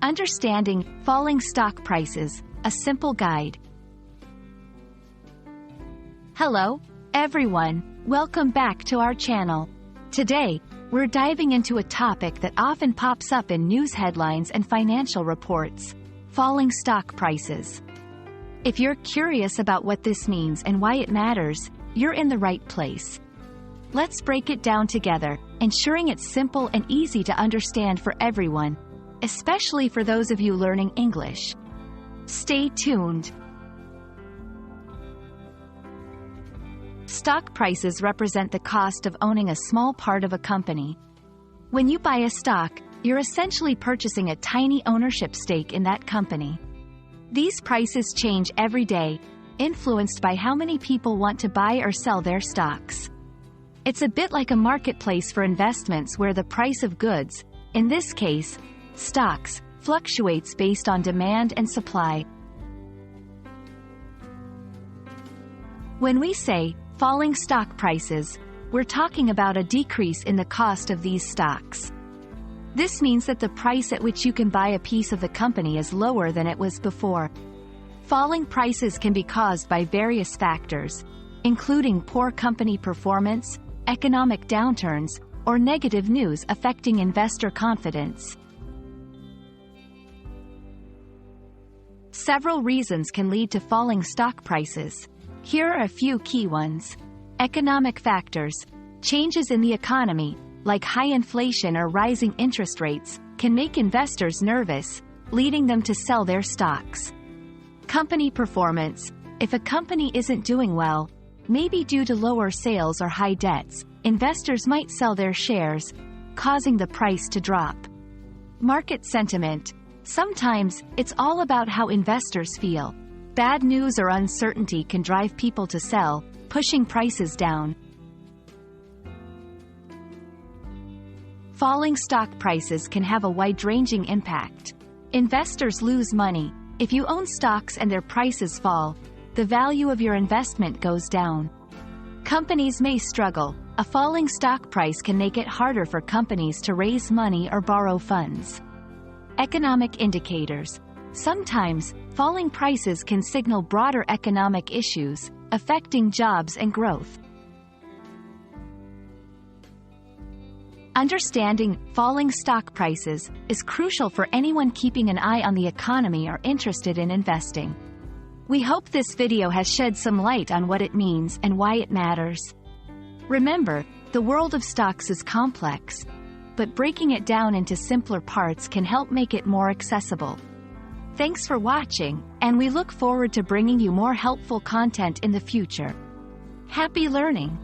Understanding falling stock prices, a simple guide. Hello, everyone, welcome back to our channel. Today, we're diving into a topic that often pops up in news headlines and financial reports: falling stock prices. If you're curious about what this means and why it matters, you're in the right place. Let's break it down together, ensuring it's simple and easy to understand for everyone, especially for those of you learning English. Stay tuned. Stock prices represent the cost of owning a small part of a company. When you buy a stock, you're essentially purchasing a tiny ownership stake in that company. These prices change every day, influenced by how many people want to buy or sell their stocks. It's a bit like a marketplace for investments where the price of goods, in this case, stocks, fluctuates based on demand and supply. When we say falling stock prices, we're talking about a decrease in the cost of these stocks. This means that the price at which you can buy a piece of the company is lower than it was before. Falling prices can be caused by various factors, including poor company performance, economic downturns, or negative news affecting investor confidence. Several reasons can lead to falling stock prices. Here are a few key ones. Economic factors. Changes in the economy, like high inflation or rising interest rates, can make investors nervous, leading them to sell their stocks. Company performance. If a company isn't doing well, maybe due to lower sales or high debts, investors might sell their shares, causing the price to drop. Market sentiment. Sometimes, it's all about how investors feel. Bad news or uncertainty can drive people to sell, pushing prices down. Falling stock prices can have a wide-ranging impact. Investors lose money. If you own stocks and their prices fall, the value of your investment goes down. Companies may struggle. A falling stock price can make it harder for companies to raise money or borrow funds. Economic indicators. Sometimes, falling prices can signal broader economic issues, affecting jobs and growth. Understanding falling stock prices is crucial for anyone keeping an eye on the economy or interested in investing. We hope this video has shed some light on what it means and why it matters. Remember, the world of stocks is complex, but breaking it down into simpler parts can help make it more accessible. Thanks for watching, and we look forward to bringing you more helpful content in the future. Happy learning!